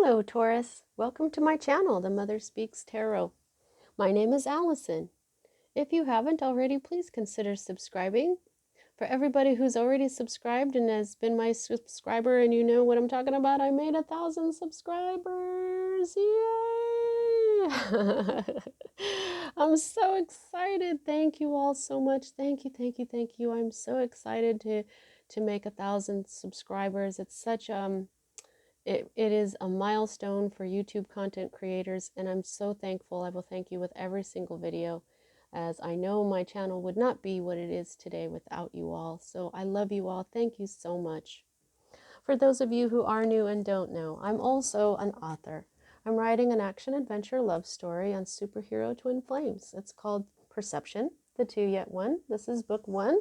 Hello, Taurus. Welcome to my channel, The Mother Speaks Tarot. My name is Allison. If you haven't already, please consider subscribing. For everybody who's already subscribed and has been my subscriber and you know what I'm talking about, I made 1,000 subscribers. Yay! I'm so excited. Thank you all so much. Thank you, thank you, thank you. I'm so excited to make 1,000 subscribers. It's such it is a milestone for YouTube content creators, and I'm so thankful. I will thank you with every single video, as I know my channel would not be what it is today without you all. So I love you all. Thank you so much. For those of you who are new and don't know, I'm also an author. I'm writing an action-adventure love story on superhero twin flames. It's called Perception, the Two Yet One. This is book 1,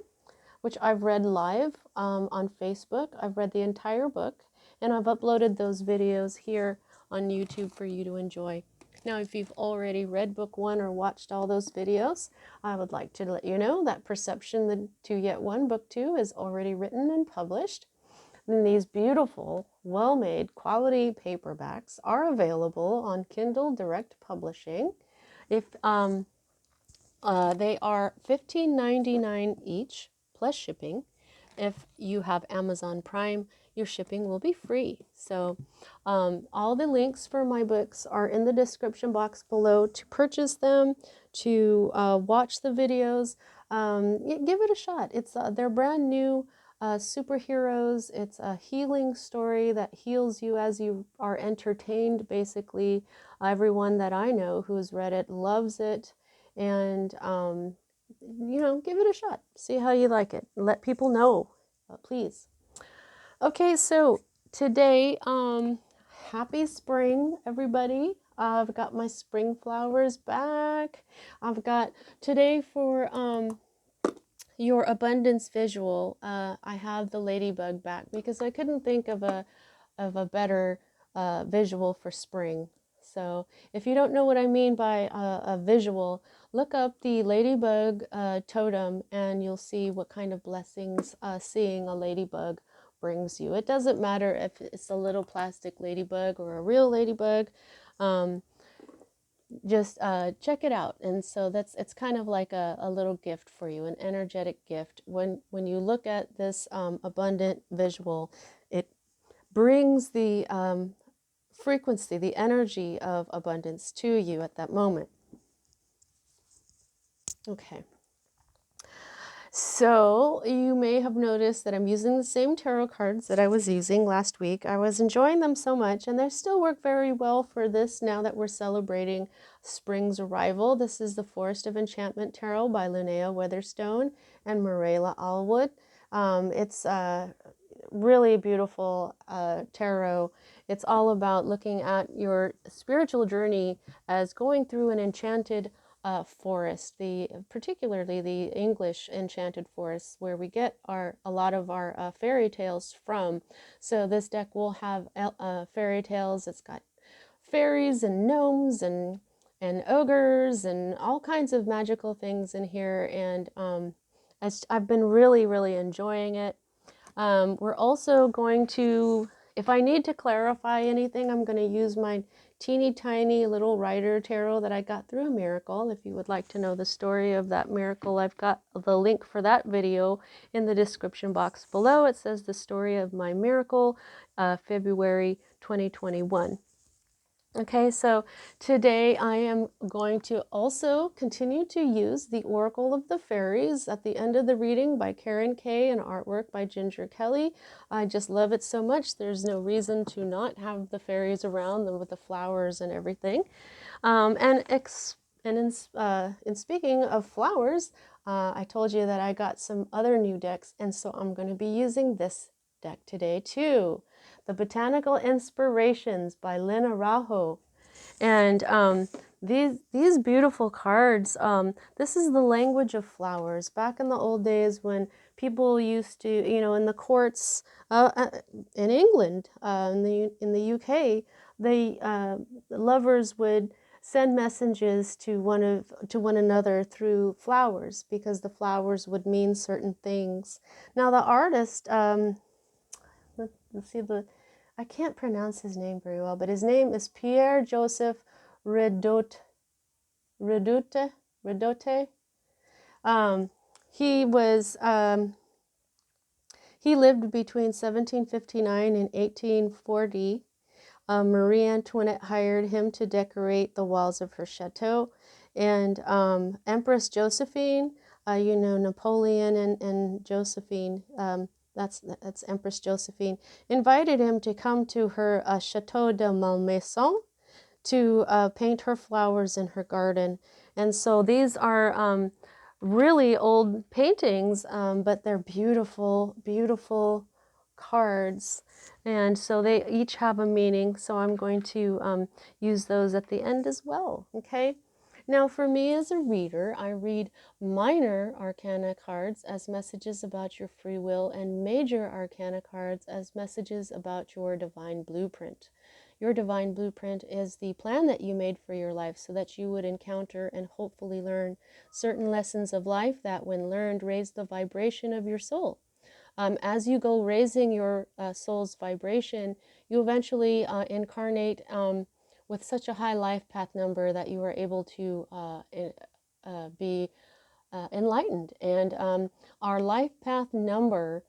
which I've read live on Facebook. I've read the entire book, and I've uploaded those videos here on YouTube for you to enjoy. Now, if you've already read book 1 or watched all those videos, I would like to let you know that Perception, the Two Yet One, book 2 is already written and published. And these beautiful, well-made, quality paperbacks are available on Kindle Direct Publishing. If they are $15.99 each, plus shipping. If you have Amazon Prime, your shipping will be free. So all the links for my books are in the description box below to purchase them, to watch the videos. Give it a shot. They're brand new superheroes. It's a healing story that heals you as you are entertained, basically. Everyone that I know who's read it loves it. And give it a shot. See how you like it. Let people know, please. Okay, so today, happy spring, everybody. I've got my spring flowers back. I've got today for your abundance visual. I have the ladybug back because I couldn't think of a better visual for spring. So if you don't know what I mean by a visual, look up the ladybug totem and you'll see what kind of blessings seeing a ladybug brings you. It doesn't matter if it's a little plastic ladybug or a real ladybug. Just check it out. And so it's kind of like a little gift for you, an energetic gift. When you look at this abundant visual, it brings the frequency, the energy of abundance to you at that moment. Okay. So you may have noticed that I'm using the same tarot cards that I was using last week. I was enjoying them so much, and they still work very well for this now that we're celebrating spring's arrival. This is the Forest of Enchantment Tarot by Linnea Weatherstone and Marilla Allwood. It's really beautiful tarot. It's all about looking at your spiritual journey as going through an enchanted forest, particularly the English enchanted forests, where we get a lot of our fairy tales from. So this deck will have fairy tales. It's got fairies and gnomes and ogres and all kinds of magical things in here, and I've been really enjoying it. We're also going to, if I need to clarify anything, I'm going to use my teeny tiny little Rider tarot that I got through a miracle. If you would like to know the story of that miracle, I've got the link for that video in the description box below. It says the story of my miracle, February 2021. Okay, so today I am going to also continue to use the Oracle of the Fairies at the end of the reading by Karen Kay and artwork by Ginger Kelly. I just love it so much. There's no reason to not have the fairies around them with the flowers and everything. In speaking of flowers, I told you that I got some other new decks, and so I'm going to be using this deck today too. The Botanical Inspirations by Lynn Araujo. And these beautiful cards, this is the language of flowers. Back in the old days when people used to, in the courts in England, in the UK, the lovers would send messages to one another through flowers, because the flowers would mean certain things. Now the artist, let's see, I can't pronounce his name very well, but his name is Pierre Joseph Redoute. Redoute? Redoute? He was, he lived between 1759 and 1840. Marie Antoinette hired him to decorate the walls of her chateau. And Empress Josephine, you know, Napoleon and Josephine, that's Empress Josephine, invited him to come to her Chateau de Malmaison to paint her flowers in her garden. And so these are really old paintings, but they're beautiful, beautiful cards. And so they each have a meaning. So I'm going to use those at the end as well. Okay. Now for me as a reader, I read minor arcana cards as messages about your free will and major arcana cards as messages about your divine blueprint. Your divine blueprint is the plan that you made for your life so that you would encounter and hopefully learn certain lessons of life that, when learned, raise the vibration of your soul. As you go raising your soul's vibration, you eventually incarnate with such a high life path number that you are able to be enlightened. And our life path number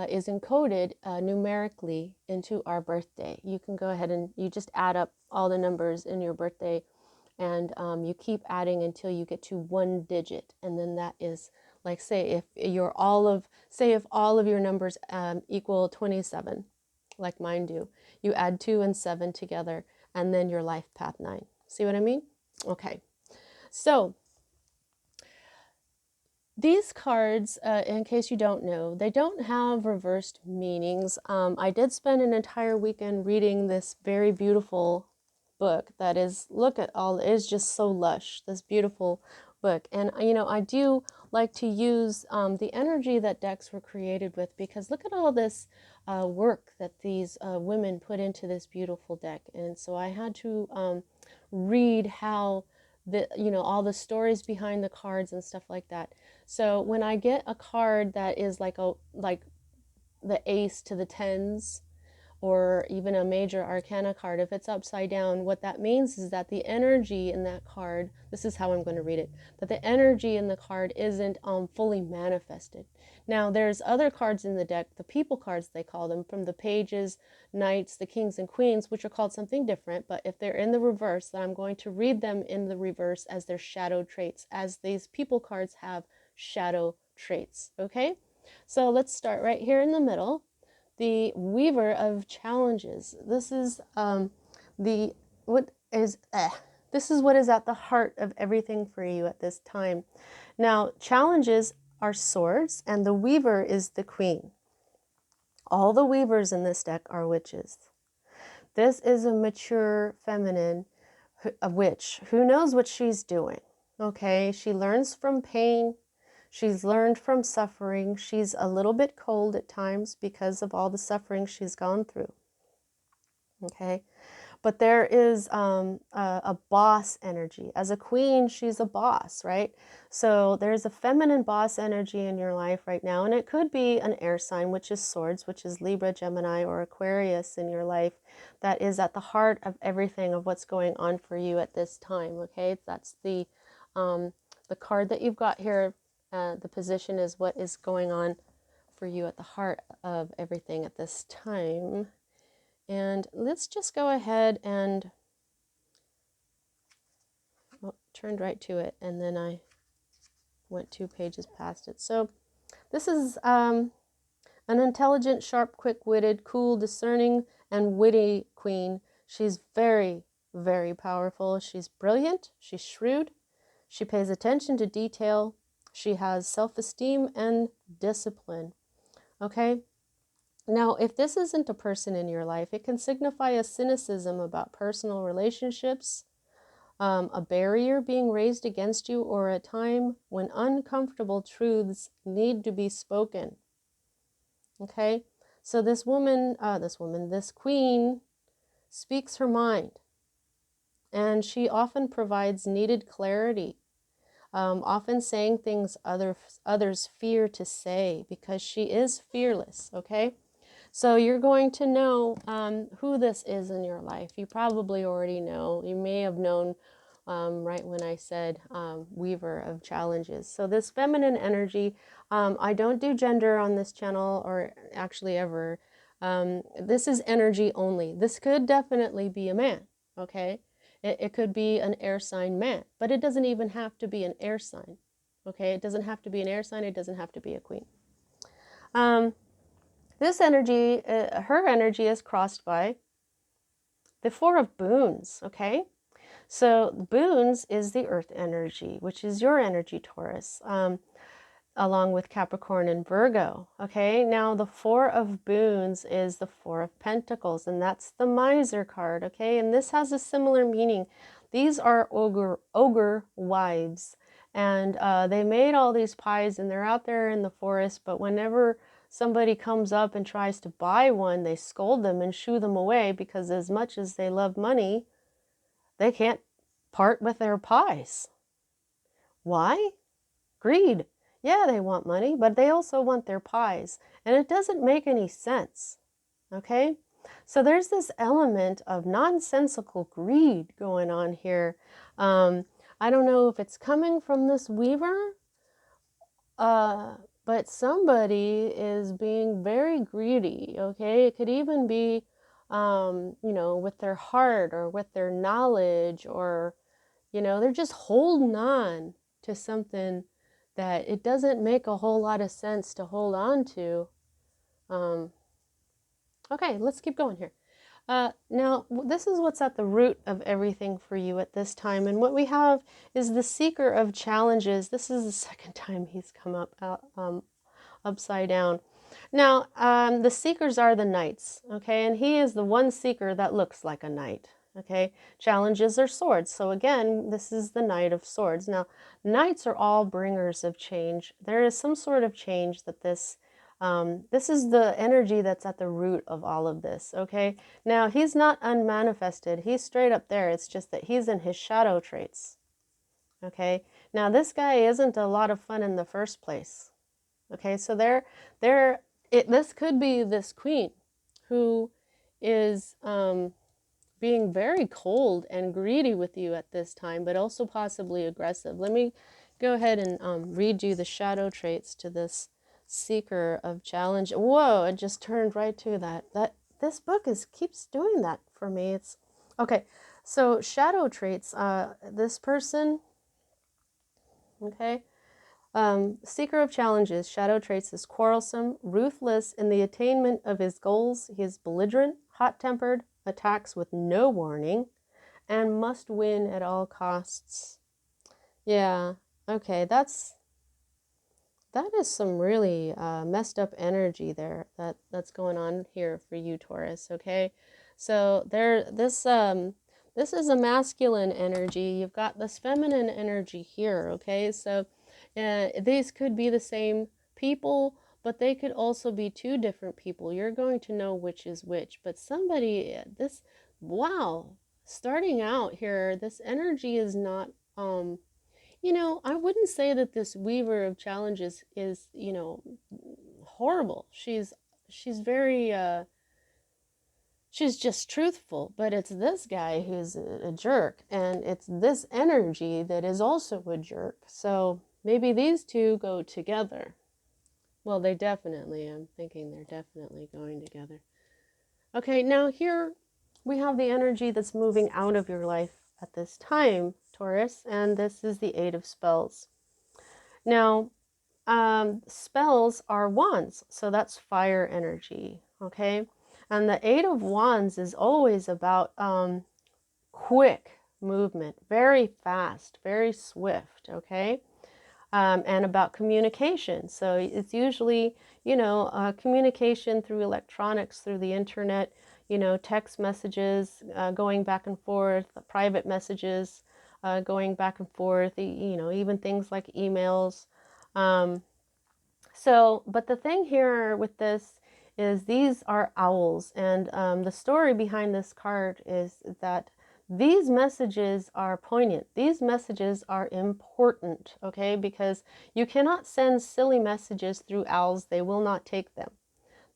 is encoded numerically into our birthday. You can go ahead and you just add up all the numbers in your birthday, and you keep adding until you get to one digit, and then that is, like, say if all of your numbers equal 27, like mine do, you add 2 and 7 together, and then your life path 9. See what I mean? Okay, so these cards, in case you don't know, they don't have reversed meanings. I did spend an entire weekend reading this very beautiful book that is, look at all, it is just so lush, this beautiful book. And, you know, I do like to use the energy that decks were created with, because look at all this work that these women put into this beautiful deck. And so I had to read how all the stories behind the cards and stuff like that. So when I get a card that is like the ace to the tens, or even a major arcana card, if it's upside down, what that means is that the energy in that card, this is how I'm going to read it, that the energy in the card isn't fully manifested. Now there's other cards in the deck, the people cards they call them, from the pages, knights, the kings and queens, which are called something different, but if they're in the reverse, then I'm going to read them in the reverse as their shadow traits, as these people cards have shadow traits. Okay, so let's start right here in the middle. The Weaver of Challenges. This is this is what is at the heart of everything for you at this time. Now, challenges are swords, and the Weaver is the queen. All the weavers in this deck are witches. This is a mature feminine, a witch, who knows what she's doing. Okay, she learns from pain. She's learned from suffering. She's a little bit cold at times because of all the suffering she's gone through. Okay, but there is a boss energy. As a queen, she's a boss, right? So there's a feminine boss energy in your life right now, and it could be an air sign, which is swords, which is Libra, Gemini, or Aquarius in your life, that is at the heart of everything of what's going on for you at this time. Okay, that's the card that you've got here. The position is what is going on for you at the heart of everything at this time. And let's just go ahead and turned right to it, and then I went 2 pages past it. So this is an intelligent, sharp, quick-witted, cool, discerning, and witty queen. She's very, very powerful. She's brilliant. She's shrewd. She pays attention to detail. She has self-esteem and discipline. Okay? Now, if this isn't a person in your life, it can signify a cynicism about personal relationships, a barrier being raised against you, or a time when uncomfortable truths need to be spoken. Okay? So this queen speaks her mind, and she often provides needed clarity. Often saying things others fear to say, because she is fearless. Okay, So you're going to know who this is in your life. You probably already know. You may have known right when I said weaver of challenges. So this feminine energy, I don't do gender on this channel, or actually ever. This is energy only. This could definitely be a man, okay? It could be an air sign man, but it doesn't even have to be an air sign, okay? It doesn't have to be an air sign. It doesn't have to be a queen. This energy, her energy is crossed by the Four of Boons, okay? So Boons is the earth energy, which is your energy, Taurus, along with Capricorn and Virgo, okay? Now the Four of Boons is the Four of Pentacles, and that's the Miser card, okay? And this has a similar meaning. These are ogre wives, and they made all these pies, and they're out there in the forest, but whenever somebody comes up and tries to buy one, they scold them and shoo them away, because as much as they love money, they can't part with their pies. Why? Greed. Yeah, they want money, but they also want their pies. And it doesn't make any sense. Okay? So there's this element of nonsensical greed going on here. I don't know if it's coming from this weaver, but somebody is being very greedy. Okay? It could even be, you know, with their heart or with their knowledge, or you know, they're just holding on to something that it doesn't make a whole lot of sense to hold on to. Okay, let's keep going here. Now, this is what's at the root of everything for you at this time. And what we have is the seeker of challenges. This is the second time he's come up upside down. Now, the seekers are the knights, okay? And he is the one seeker that looks like a knight, okay? Challenges are swords. So again, this is the Knight of Swords. Now, knights are all bringers of change. There is some sort of change that this is the energy that's at the root of all of this, okay? Now, he's not unmanifested. He's straight up there. It's just that he's in his shadow traits, okay? Now, this guy isn't a lot of fun in the first place, okay? So this could be this queen who is being very cold and greedy with you at this time, but also possibly aggressive. Let me go ahead and read you the shadow traits to this seeker of challenge. Whoa, it just turned right to that. This book keeps doing that for me. It's okay. So shadow traits, this person, okay, seeker of challenges, shadow traits is quarrelsome, ruthless in the attainment of his goals. He is belligerent, hot-tempered, attacks with no warning, and must win at all costs. Yeah, okay, that is some really messed up energy there that's going on here for you, Taurus, okay? So this is a masculine energy. You've got this feminine energy here, okay? So these could be the same people, but they could also be two different people. You're going to know which is which. But somebody, wow, starting out here, this energy is not, you know, I wouldn't say that this weaver of challenges is, you know, horrible. She's very, she's just truthful, but it's this guy who's a jerk, and it's this energy that is also a jerk. So maybe these two go together. Well, they definitely, I'm thinking they're definitely going together. Okay, now here we have the energy that's moving out of your life at this time, Taurus, and this is the Eight of Spells. Now, spells are wands, so that's fire energy, okay? And the Eight of Wands is always about quick movement, very fast, very swift, okay? And about communication. So it's usually, you know, communication through electronics, through the internet, you know, text messages going back and forth, private messages going back and forth, you know, even things like emails. But the thing here with this is these are owls, and the story behind this card is that these messages are poignant. These messages are important, okay? Because you cannot send silly messages through owls. They will not take them.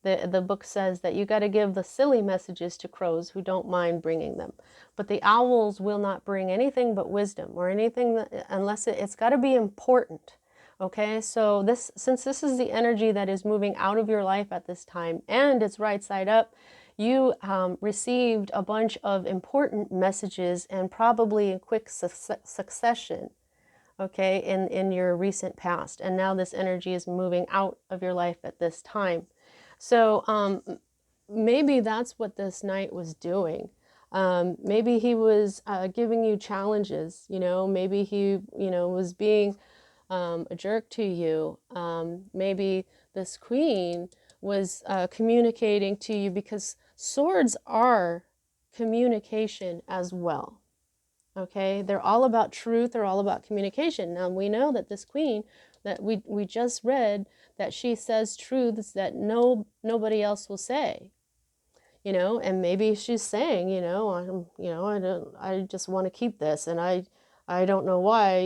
The book says that you got to give the silly messages to crows who don't mind bringing them. But the owls will not bring anything but wisdom or anything that, unless it's got to be important. Okay, so since this is the energy that is moving out of your life at this time and it's right side up, you received a bunch of important messages and probably in quick succession, okay, in your recent past. And now this energy is moving out of your life at this time. So maybe that's what this knight was doing. Maybe he was giving you challenges, maybe he, was being a jerk to you. Maybe this queen was communicating to you, because swords are communication as well. Okay, they're all about truth, they're all about communication. Now we know that this queen that we just read, that she says truths that nobody else will say. And maybe she's saying, I just want to keep this, and I don't know why,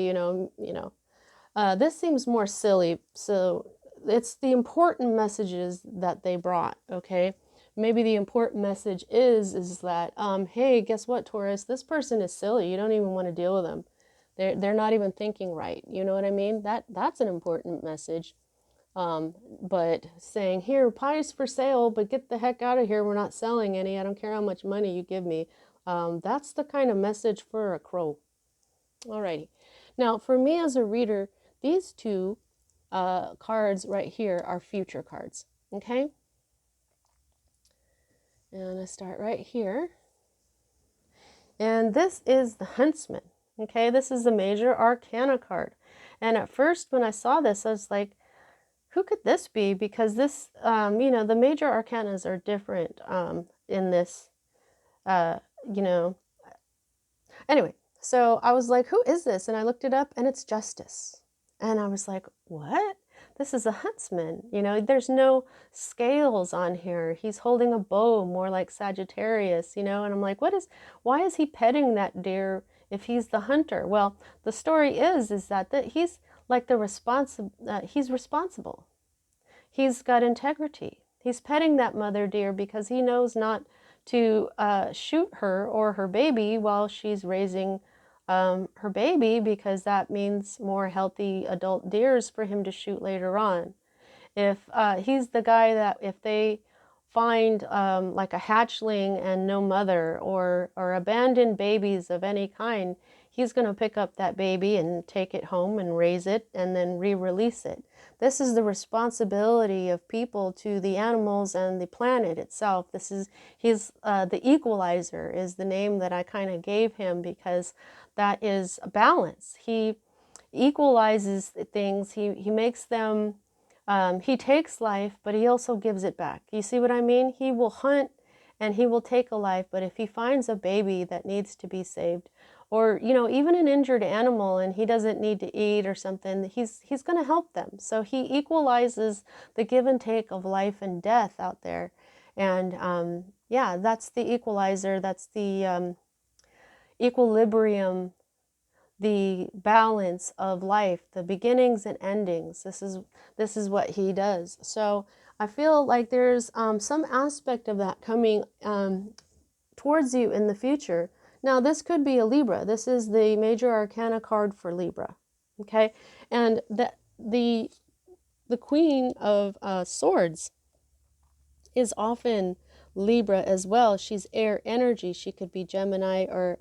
this seems more silly. So it's the important messages that they brought, okay? Maybe the important message is that, hey, guess what, Taurus? This person is silly. You don't even want to deal with them. They're not even thinking right. You know what I mean? That's an important message. But saying, here, pie's for sale, but get the heck out of here. We're not selling any. I don't care how much money you give me. That's the kind of message for a crow. Alrighty. Now, for me as a reader, these two cards right here are future cards. Okay? And I start right here. And this is the Huntsman. Okay, this is the Major Arcana card. And at first when I saw this, I was like, who could this be? Because this, the Major Arcanas are different in this, Anyway, so I was like, who is this? And I looked it up, and it's Justice. And I was like, what? This is a huntsman. There's no scales on here. He's holding a bow, more like Sagittarius, and I'm like, why is he petting that deer if he's the hunter? Well, the story is that he's like he's responsible. He's got integrity. He's petting that mother deer because he knows not to shoot her or her baby while she's raising her baby, because that means more healthy adult deers for him to shoot later on. If he's the guy that if they find like a hatchling and no mother, or abandoned babies of any kind, he's going to pick up that baby and take it home and raise it and then re-release it. This is the responsibility of people to the animals and the planet itself. He's the equalizer is the name that I kind of gave him, because that is a balance. He equalizes things. He makes them, he takes life, but he also gives it back. You see what I mean? He will hunt and he will take a life, but if he finds a baby that needs to be saved, or even an injured animal and he doesn't need to eat or something, he's going to help them. So he equalizes the give and take of life and death out there. And yeah, that's the equalizer. That's the equilibrium, the balance of life, the beginnings and endings. This is what he does. So I feel like there's some aspect of that coming towards you in the future. Now, this could be a Libra. This is the Major Arcana card for Libra. Okay, and the Queen of Swords is often Libra as well. She's air energy. She could be Gemini or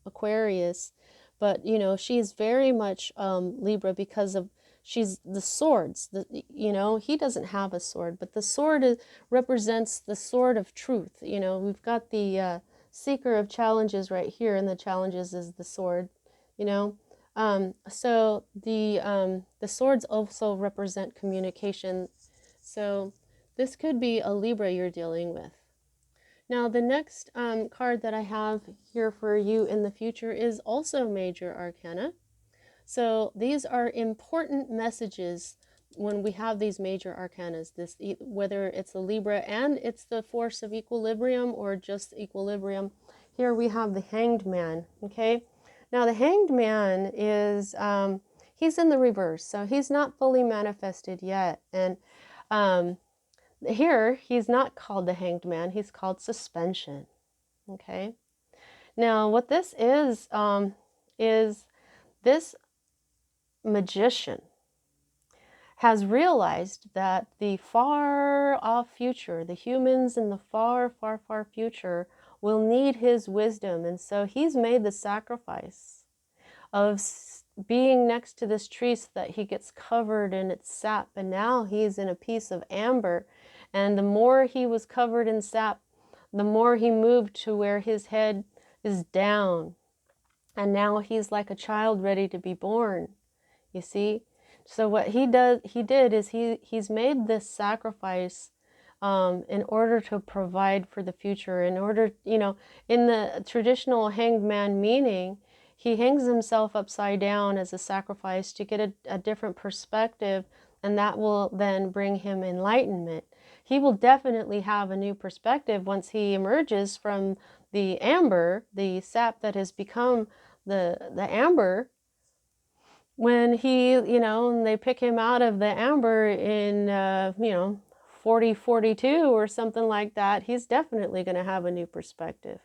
Aquarius, but she's very much Libra because of she's the swords. He doesn't have a sword, but the sword represents the sword of truth. We've got the seeker of challenges right here, and the challenges is the sword. So the swords also represent communication. So this could be a Libra you're dealing with. Now, the next card that I have here for you in the future is also Major Arcana. So these are important messages when we have these Major Arcanas, whether it's a Libra and it's the force of equilibrium or just equilibrium. Here we have the Hanged Man, okay? Now the Hanged Man is, he's in the reverse, so he's not fully manifested yet. And Here, he's not called the Hanged Man, he's called suspension. Okay. Now, what this is this magician has realized that the far off future, the humans in the far, far, far future will need his wisdom. And so he's made the sacrifice of being next to this tree so that he gets covered in its sap. And now he's in a piece of amber. And the more he was covered in sap, the more he moved to where his head is down. And now he's like a child ready to be born. You see? So what he did is he's made this sacrifice in order to provide for the future, in order, in the traditional hanged man meaning, he hangs himself upside down as a sacrifice to get a different perspective, and that will then bring him enlightenment. He will definitely have a new perspective once he emerges from the amber, the sap that has become the amber. When he, and they pick him out of the amber in, 4042 or something like that, he's definitely going to have a new perspective.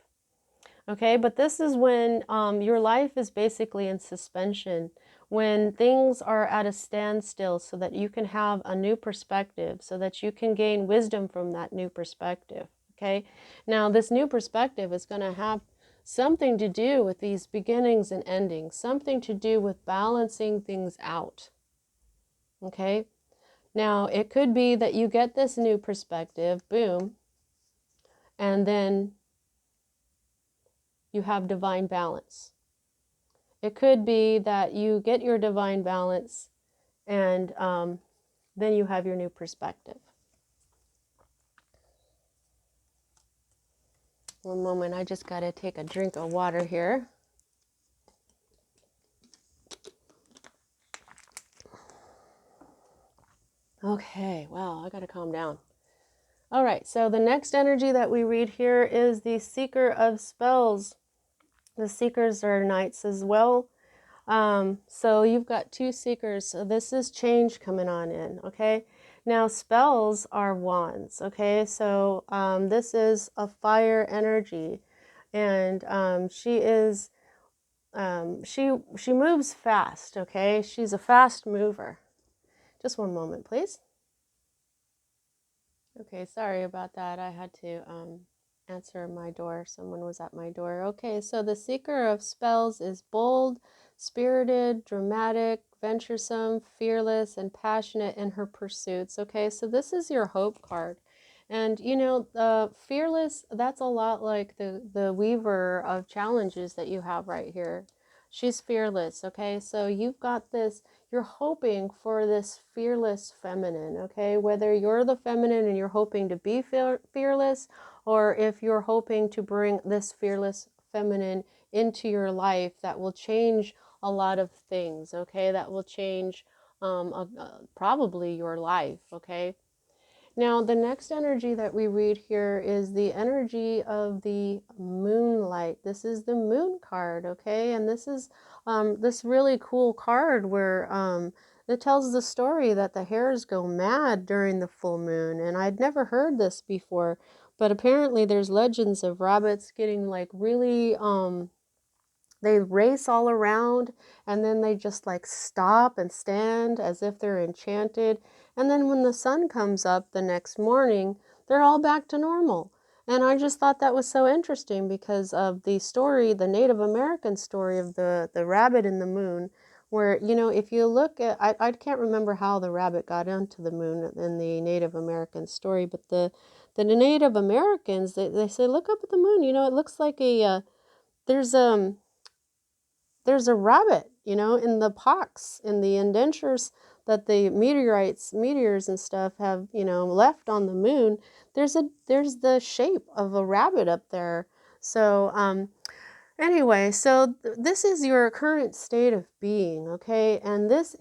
Okay, but this is when your life is basically in suspension, when things are at a standstill so that you can have a new perspective, so that you can gain wisdom from that new perspective. Okay, now this new perspective is going to have something to do with these beginnings and endings, something to do with balancing things out. Okay, now it could be that you get this new perspective, boom, and then you have divine balance. It could be that you get your divine balance and then you have your new perspective. One moment, I just got to take a drink of water here. Okay, wow, I got to calm down. All right, so the next energy that we read here is the Seeker of Spells. The Seekers are knights as well. So you've got two seekers. So this is change coming on in, okay? Now spells are wands, okay? So this is a fire energy, and she is she moves fast, okay? She's a fast mover. Just one moment, please. Okay, sorry about that. I had to answer my door. Someone was at my door. Okay, so the Seeker of Spells is bold, spirited, dramatic, venturesome, fearless, and passionate in her pursuits. Okay, so this is your hope card. And fearless, that's a lot like the weaver of challenges that you have right here. She's fearless, okay? So you've got this, you're hoping for this fearless feminine, okay? Whether you're the feminine and you're hoping to be fearless, or if you're hoping to bring this fearless feminine into your life, that will change a lot of things, okay? That will change probably your life, okay? Now, the next energy that we read here is the energy of the moonlight. This is the moon card, okay? And this is this really cool card where it tells the story that the hares go mad during the full moon. And I'd never heard this before, but apparently there's legends of rabbits getting like really they race all around, and then they just like stop and stand as if they're enchanted. And then when the sun comes up the next morning, they're all back to normal. And I just thought that was so interesting because of the story, the Native American story of the rabbit in the moon, where, if you look at, I can't remember how the rabbit got onto the moon in the Native American story, but the Native Americans, they say, look up at the moon, it looks like there's there's a rabbit, in the pox, in the indentures that the meteors and stuff have, left on the moon. There's the shape of a rabbit up there. So anyway, so this is your current state of being, okay? And this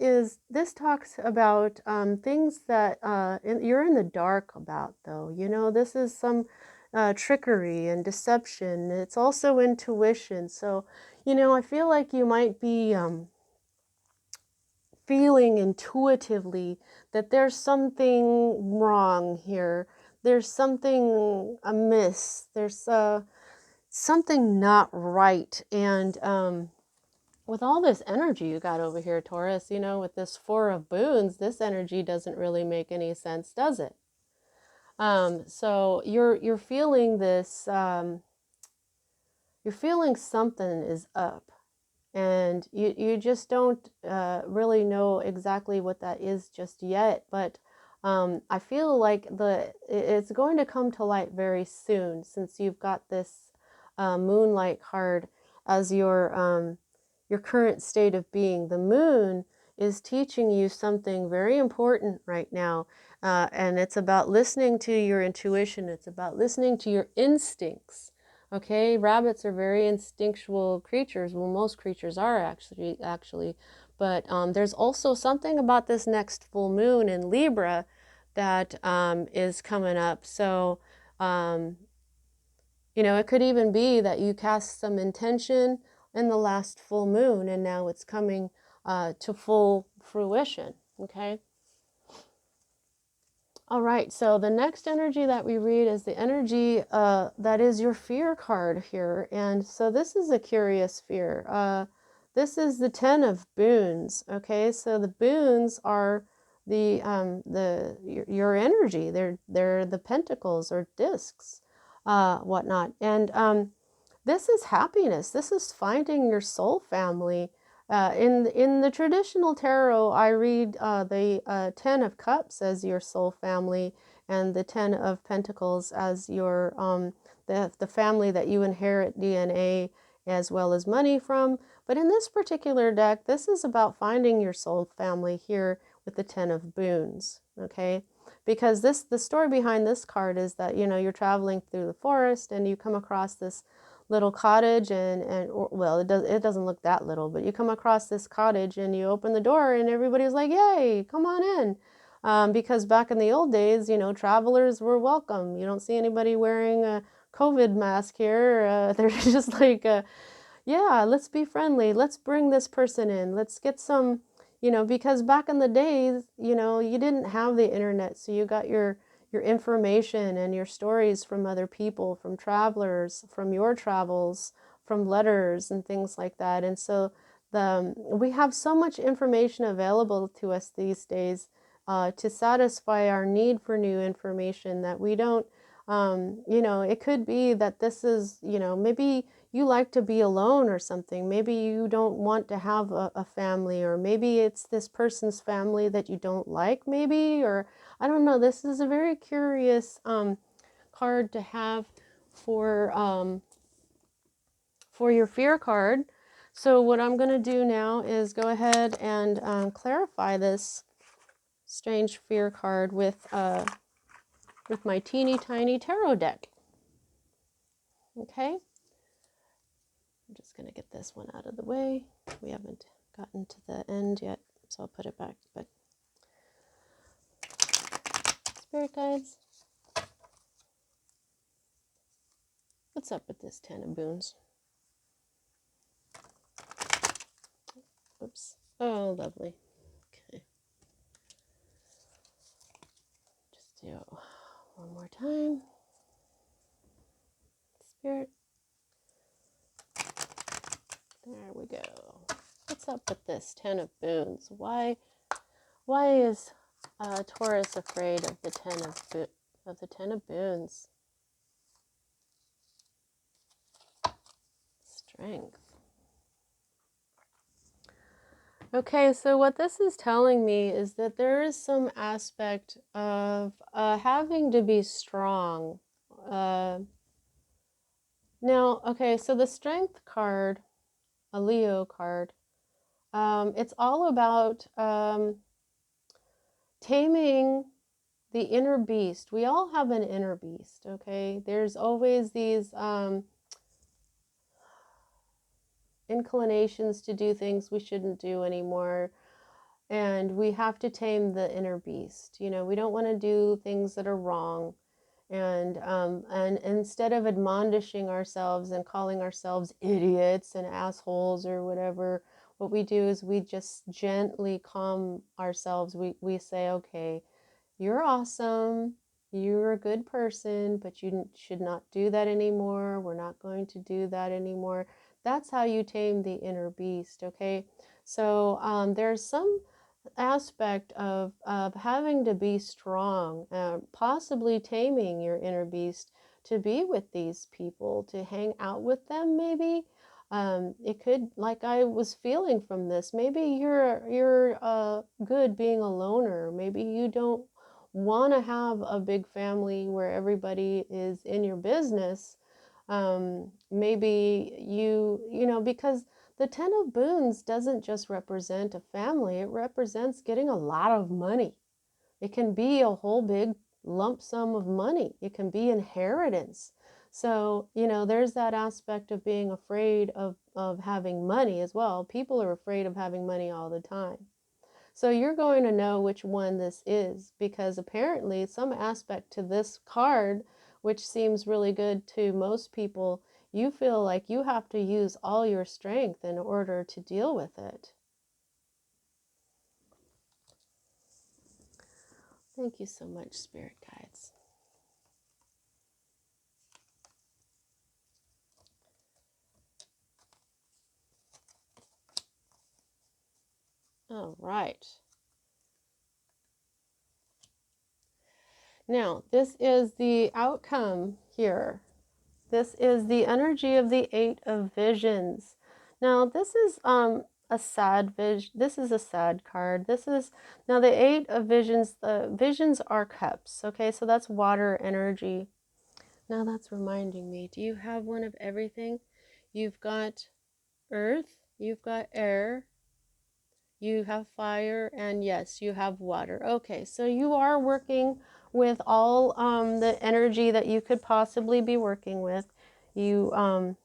talks about things that you're in the dark about, though. This is some trickery and deception. It's also intuition. So I feel like you might be feeling intuitively that there's something wrong here. There's something amiss. There's something not right. And with all this energy you got over here, Taurus, you know, with this Four of Boons, this energy doesn't really make any sense, does it? So you're feeling this, you're feeling something is up, and you just don't really know exactly what that is just yet, but I feel like it's going to come to light very soon, since you've got this moonlight card as your current state of being. The moon is teaching you something very important right now, and it's about listening to your intuition. It's about listening to your instincts. Okay, rabbits are very instinctual creatures. Well, most creatures are actually, but there's also something about this next full moon in Libra that is coming up. So, you know, it could even be that you cast some intention in the last full moon, and now it's coming to full fruition. Okay. All right, so the next energy that we read is the energy that is your fear card here. And so this is a curious fear. This is the Ten of Boons. Okay, so the boons are your energy. They're the pentacles or discs, whatnot. And this is happiness. This is finding your soul family. In the traditional tarot, I read the Ten of Cups as your soul family, and the Ten of Pentacles as your the family that you inherit DNA as well as money from. But in this particular deck, this is about finding your soul family here with the Ten of Boons. Okay, because the story behind this card is that, you know, you're traveling through the forest and you come across this little cottage, well, it doesn't look that little, but you come across this cottage and you open the door and everybody's like, yay, come on in. Because back in the old days, you know, travelers were welcome. You don't see anybody wearing a COVID mask here. They're just like, yeah, let's be friendly. Let's bring this person in. Let's get some, you know, because back in the days, you know, you didn't have the internet. So you got your information and your stories from other people, from travelers, from your travels, from letters and things like that. And so we have so much information available to us these days to satisfy our need for new information that we don't, you know, it could be that this is, you know, maybe you like to be alone or something. Maybe you don't want to have a family, or maybe it's this person's family that you don't like, maybe, or I don't know. This is a very curious card to have for your fear card. So what I'm going to do now is go ahead and clarify this strange fear card with my teeny tiny tarot deck. Okay. I'm just going to get this one out of the way. We haven't gotten to the end yet, so I'll put it back. But Spirit guides, what's up with this Ten of Boons? Oops. Oh, lovely. Okay. Just do one more time. Spirit. There we go. What's up with this Ten of Boons? Why is Taurus afraid of the Ten of Boons? Strength. Okay, so what this is telling me is that there is some aspect of having to be strong. Now, okay, so the Strength card, a Leo card, it's all about taming the inner beast. We all have an inner beast, okay? There's always these inclinations to do things we shouldn't do anymore. And we have to tame the inner beast. You know, we don't want to do things that are wrong. And instead of admonishing ourselves and calling ourselves idiots and assholes or whatever, what we do is we just gently calm ourselves. We say, okay, you're awesome. You're a good person, but you should not do that anymore. We're not going to do that anymore. That's how you tame the inner beast, okay? So there's some aspect of having to be strong, possibly taming your inner beast to be with these people, to hang out with them maybe. It could, like I was feeling from this, maybe you're good being a loner. Maybe you don't want to have a big family where everybody is in your business. Maybe you know, because the Ten of Boons doesn't just represent a family, it represents getting a lot of money. It can be a whole big lump sum of money. It can be inheritance. So, you know, there's that aspect of being afraid of having money as well. People are afraid of having money all the time. So you're going to know which one this is, because apparently some aspect to this card, which seems really good to most people, you feel like you have to use all your strength in order to deal with it. Thank you so much, Spirit Guides. All right. Now, this is the outcome here. This is the energy of the Eight of Visions. Now, this is a sad vision. This is a sad card. This is now the Eight of Visions. The visions are cups. Okay, so that's water energy. Now that's reminding me. Do you have one of everything? You've got earth. You've got air. You have fire, and yes, you have water. Okay, so you are working with all the energy that you could possibly be working with. You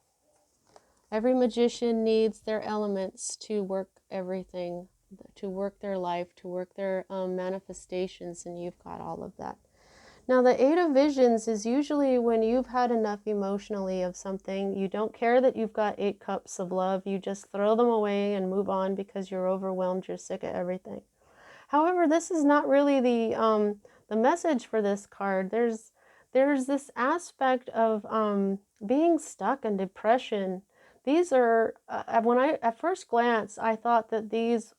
every magician needs their elements to work everything, to work their life, to work their manifestations, and you've got all of that. Now, the Eight of Visions is usually when you've had enough emotionally of something. You don't care that you've got 8 cups of love. You just throw them away and move on because you're overwhelmed. You're sick of everything. However, this is not really the message for this card. There's this aspect of being stuck in depression. These are when I at first glance I thought that these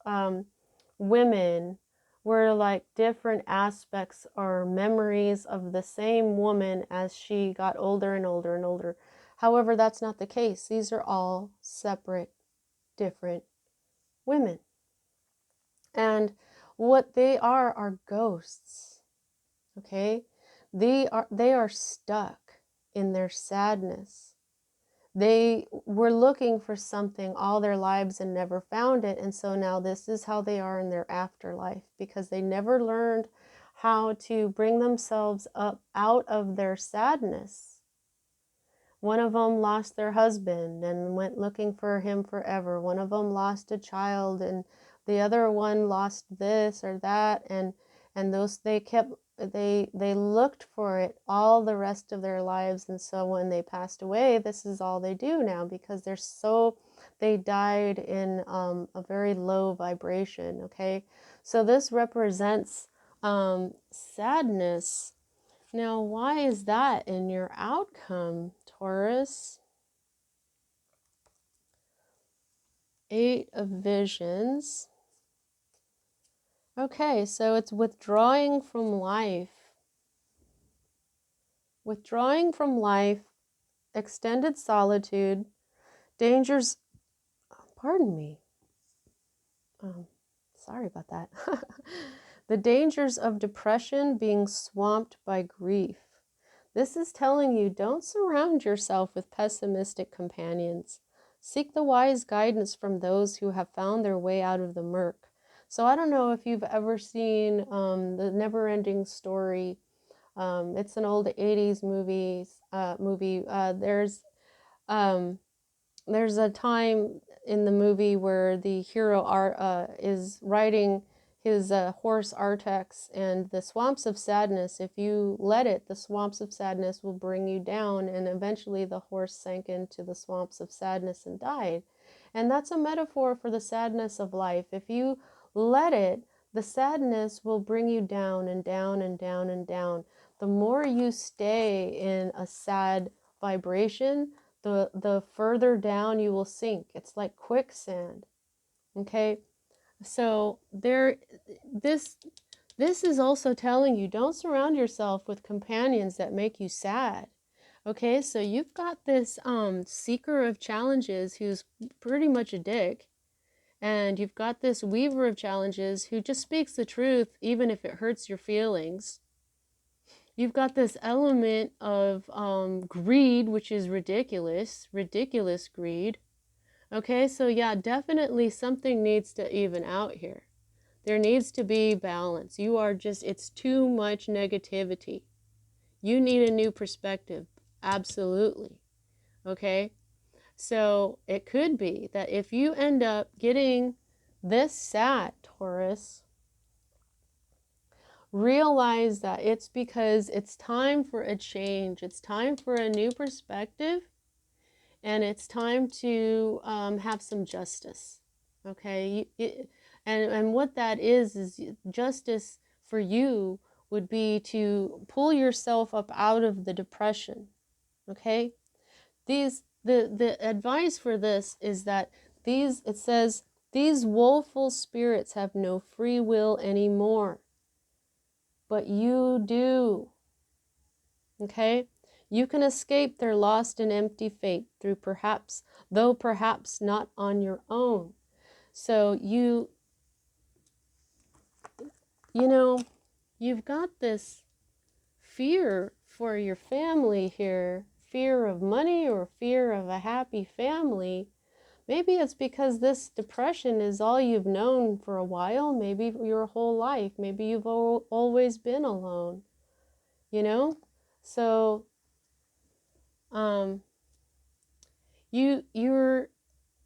women were like different aspects or memories of the same woman as she got older and older and older. However, that's not the case. These are all separate, different women. And what they are ghosts. Okay? They are stuck in their sadness. They were looking for something all their lives and never found it. And so now this is how they are in their afterlife, because they never learned how to bring themselves up out of their sadness. One of them lost their husband and went looking for him forever. One of them lost a child, and the other one lost this or that, and those they looked for it all the rest of their lives. And so when they passed away, this is all they do now, because they died in a very low vibration. Okay, so this represents sadness. Now, why is that in your outcome, Taurus? 8 of Visions. Okay, so it's withdrawing from life. Withdrawing from life, extended solitude, dangers, pardon me. Sorry about that. The dangers of depression, being swamped by grief. This is telling you, don't surround yourself with pessimistic companions. Seek the wise guidance from those who have found their way out of the murk. So I don't know if you've ever seen the Never-Ending Story. It's an old 80s movie. There's a time in the movie where the hero is riding his horse Artex, and the swamps of sadness, if you let it, the swamps of sadness will bring you down, and eventually the horse sank into the swamps of sadness and died. And that's a metaphor for the sadness of life. If you let it, the sadness will bring you down and down and down and down. The more you stay in a sad vibration, the further down you will sink. It's like quicksand. Okay? So this is also telling you, don't surround yourself with companions that make you sad. Okay, so you've got this seeker of challenges who's pretty much a dick, and you've got this weaver of challenges who just speaks the truth even if it hurts your feelings. You've got this element of greed, which is ridiculous greed. Okay, so yeah, definitely something needs to even out here. There needs to be balance. It's too much negativity. You need a new perspective. Absolutely. Okay? So it could be that if you end up getting this sad, Taurus, realize that it's because it's time for a change. It's time for a new perspective, and it's time to have some justice. Okay? And what that is justice for you would be to pull yourself up out of the depression. Okay? The advice for this is that it says these woeful spirits have no free will anymore, but you do. Okay? You can escape their lost and empty fate through though perhaps not on your own. So you know, you've got this fear for your family here, fear of money or fear of a happy family. Maybe it's because this depression is all you've known for a while, maybe your whole life. Maybe you've always been alone, you know? So you're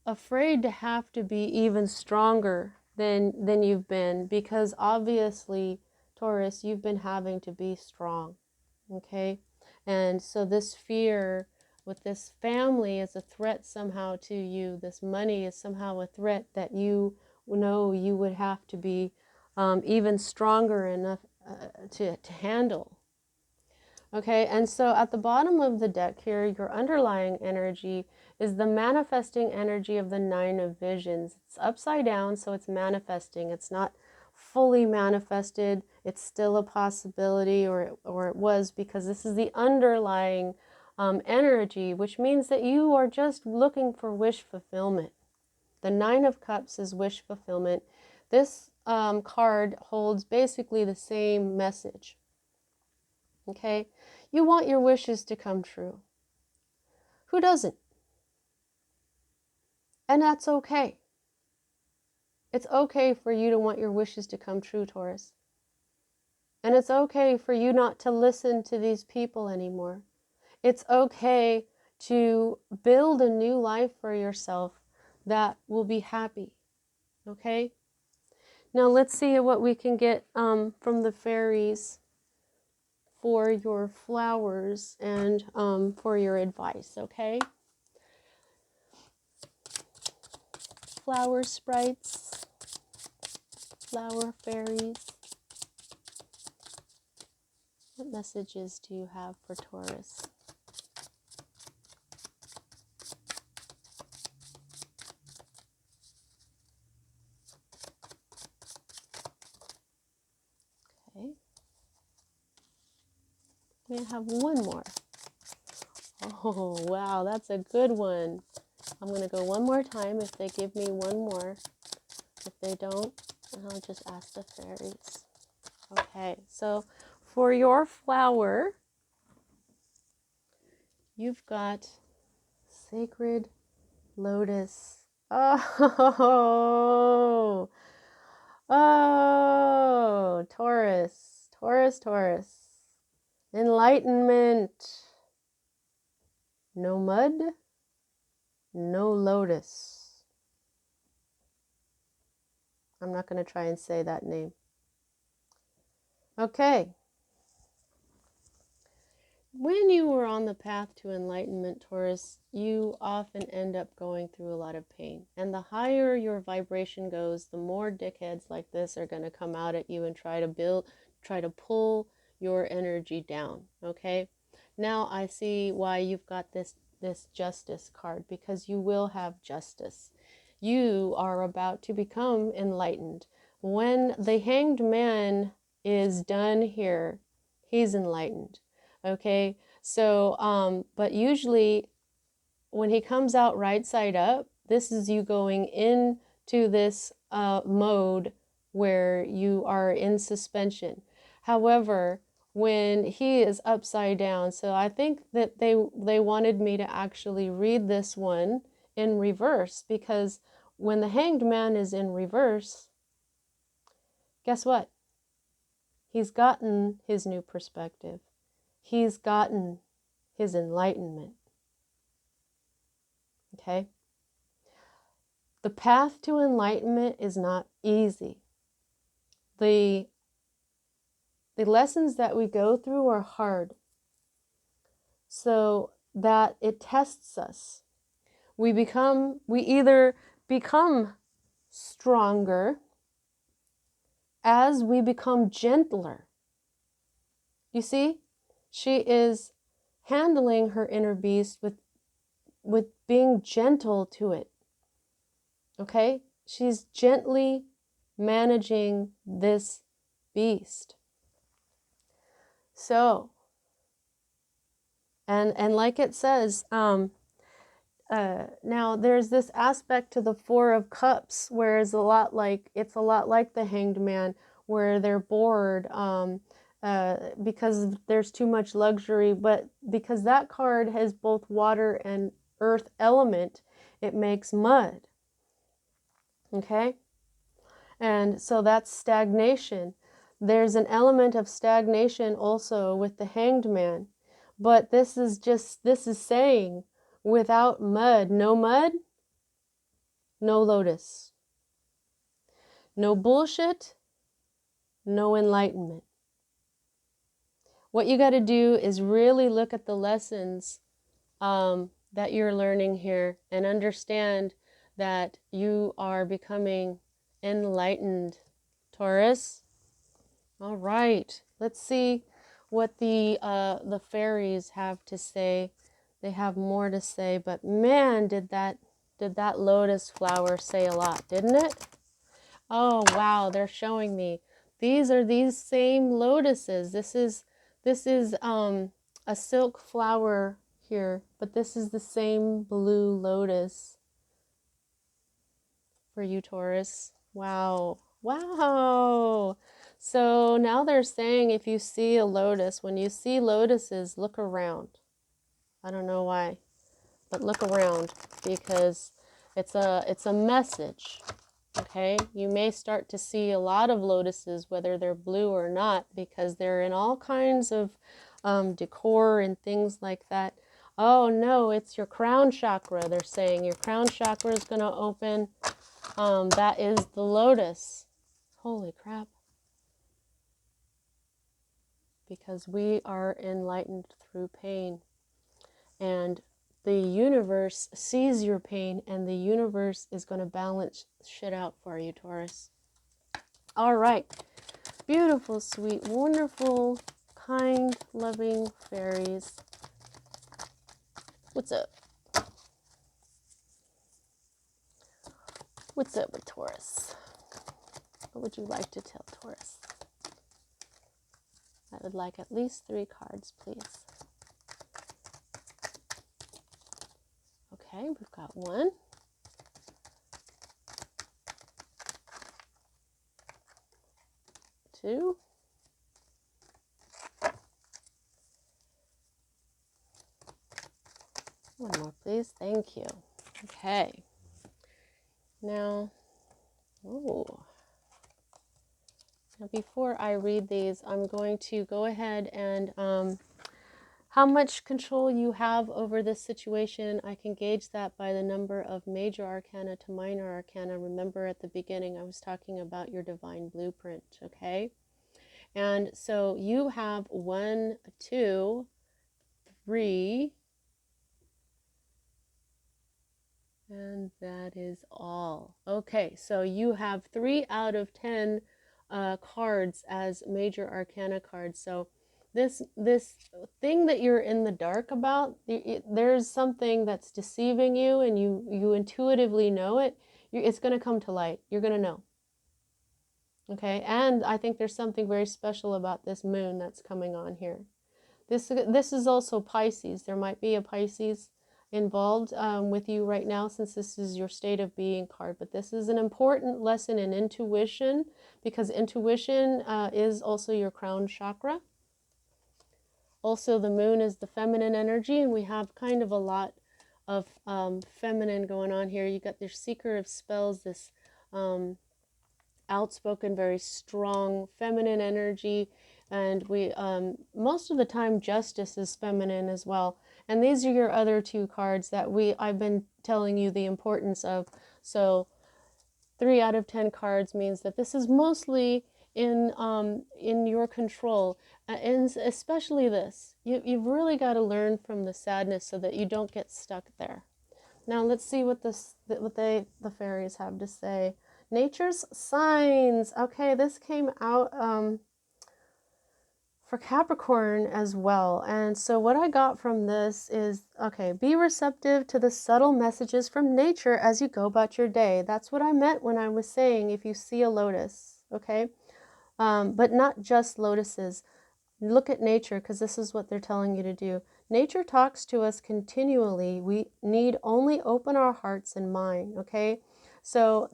afraid to have to be even stronger than you've been, because obviously, Taurus, you've been having to be strong. Okay? And so this fear with this family is a threat somehow to you. This money is somehow a threat that you know you would have to be even stronger enough to handle. Okay, and so at the bottom of the deck here, your underlying energy is the manifesting energy of the Nine of Visions. It's upside down, so it's manifesting. It's not fully manifested. It's still a possibility, or it was, because this is the underlying energy, which means that you are just looking for wish fulfillment. The Nine of Cups is wish fulfillment. This card holds basically the same message. Okay? You want your wishes to come true. Who doesn't? And that's okay. It's okay for you to want your wishes to come true, Taurus. And it's okay for you not to listen to these people anymore. It's okay to build a new life for yourself that will be happy. Okay? Now let's see what we can get from the fairies for your flowers and for your advice, okay? Flower sprites, flower fairies. What messages do you have for Taurus? Okay. We have one more. Oh, wow, that's a good one. I'm going to go one more time if they give me one more. If they don't, I'll just ask the fairies. Okay, so for your flower, you've got Sacred Lotus. Oh, Taurus, Taurus, Taurus. Enlightenment. No mud, no lotus. I'm not going to try and say that name. Okay. when you are on the path to enlightenment, Taurus, you often end up going through a lot of pain. And the higher your vibration goes, the more dickheads like this are going to come out at you and try to pull your energy down. Okay? Now I see why you've got this justice card, because you will have justice. You are about to become enlightened. When the Hanged Man is done here, he's enlightened. Okay, so but usually when he comes out right side up, this is you going into this mode where you are in suspension. However, when he is upside down, so I think that they wanted me to actually read this one in reverse, because when the Hanged Man is in reverse, guess what? He's gotten his new perspective. He's gotten his enlightenment. Okay? The path to enlightenment is not easy. The lessons that we go through are hard, so that it tests us. We either become stronger as we become gentler. You see, she is handling her inner beast with being gentle to it. Okay? She's gently managing this beast. So, and like it says, now there's this aspect to the Four of Cups, where it's a lot like the Hanged Man, where they're bored because there's too much luxury, but because that card has both water and earth element, it makes mud. Okay? And so that's stagnation. There's an element of stagnation also with the Hanged Man. But this is saying, without mud, no lotus. No bullshit, no enlightenment. What you got to do is really look at the lessons that you're learning here and understand that you are becoming enlightened, Taurus. All right, let's see what the fairies have to say. They have more to say, but man, did that lotus flower say a lot, didn't it? Oh wow, they're showing me these are these same lotuses. This is a silk flower here, but this is the same blue lotus for you, Taurus. Wow. Wow. So now they're saying, if you see a lotus, when you see lotuses, look around. I don't know why, but look around, because it's a message. Okay, you may start to see a lot of lotuses, whether they're blue or not, because they're in all kinds of decor and things like that. Oh no, it's your crown chakra. They're saying your crown chakra is going to open. That is the lotus. Holy crap. Because we are enlightened through pain. And the universe sees your pain, and the universe is going to balance shit out for you, Taurus. All right. Beautiful, sweet, wonderful, kind, loving fairies. What's up? What's up with Taurus? What would you like to tell Taurus? I would like at least 3 cards, please. Okay, we've got 1. 2. 1 more, please. Thank you. Okay. Now, now before I read these, I'm going to go ahead and how much control you have over this situation, I can gauge that by the number of major arcana to minor arcana. Remember at the beginning I was talking about your divine blueprint, okay? And so you have 1, 2, 3. And that is all. Okay, so you have 3 out of 10 cards as major arcana cards. So this thing that you're in the dark about, there's something that's deceiving you, and you intuitively know it. It's going to come to light. You're going to know. Okay, and I think there's something very special about this moon that's coming on here. This is also Pisces. There might be a Pisces involved with you right now, since this is your state of being card. But this is an important lesson in intuition, because intuition is also your crown chakra. Also, the moon is the feminine energy, and we have kind of a lot of feminine going on here. You got this seeker of spells, this outspoken, very strong feminine energy, and we most of the time justice is feminine as well. And these are your other 2 cards that I've been telling you the importance of. So 3 out of 10 cards means that this is mostly in your control, and especially this. You've really got to learn from the sadness so that you don't get stuck there. Now let's see what the fairies have to say. Nature's signs. Okay, this came out for Capricorn as well. And so what I got from this is, okay, be receptive to the subtle messages from nature as you go about your day. That's what I meant when I was saying if you see a lotus, okay? But not just lotuses. Look at nature, because this is what they're telling you to do. Nature talks to us continually. We need only open our hearts and mind, okay? So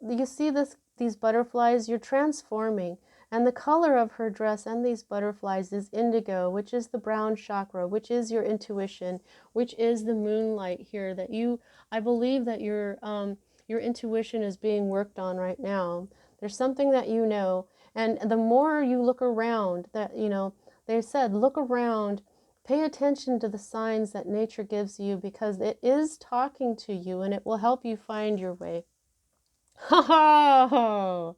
you see these butterflies, you're transforming. And the color of her dress and these butterflies is indigo, which is the brown chakra, which is your intuition, which is the moonlight here that I believe that your intuition is being worked on right now. There's something that you know. And the more you look around, that, they said, look around, pay attention to the signs that nature gives you, because it is talking to you and it will help you find your way. Oh,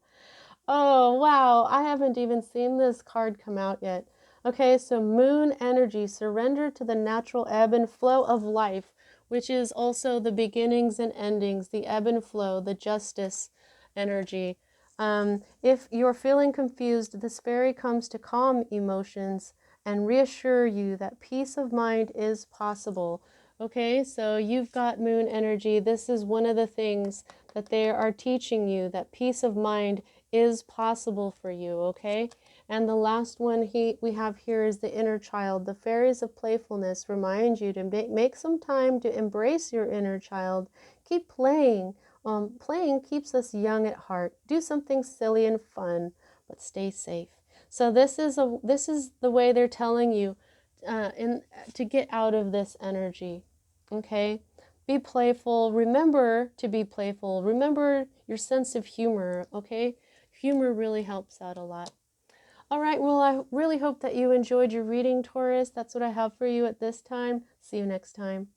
wow. I haven't even seen this card come out yet. Okay, so moon energy, surrender to the natural ebb and flow of life, which is also the beginnings and endings, the ebb and flow, the justice energy. If you're feeling confused, this fairy comes to calm emotions and reassure you that peace of mind is possible. Okay, so you've got moon energy. This is one of the things that they are teaching you, that peace of mind is possible for you, okay? And the last one we have here is the inner child. The fairies of playfulness remind you to make some time to embrace your inner child. Keep playing. Playing keeps us young at heart. Do something silly and fun, but stay safe. So this is the way they're telling you to get out of this energy, okay? Be playful. Remember to be playful. Remember your sense of humor, okay? Humor really helps out a lot. All right, well, I really hope that you enjoyed your reading, Taurus. That's what I have for you at this time. See you next time.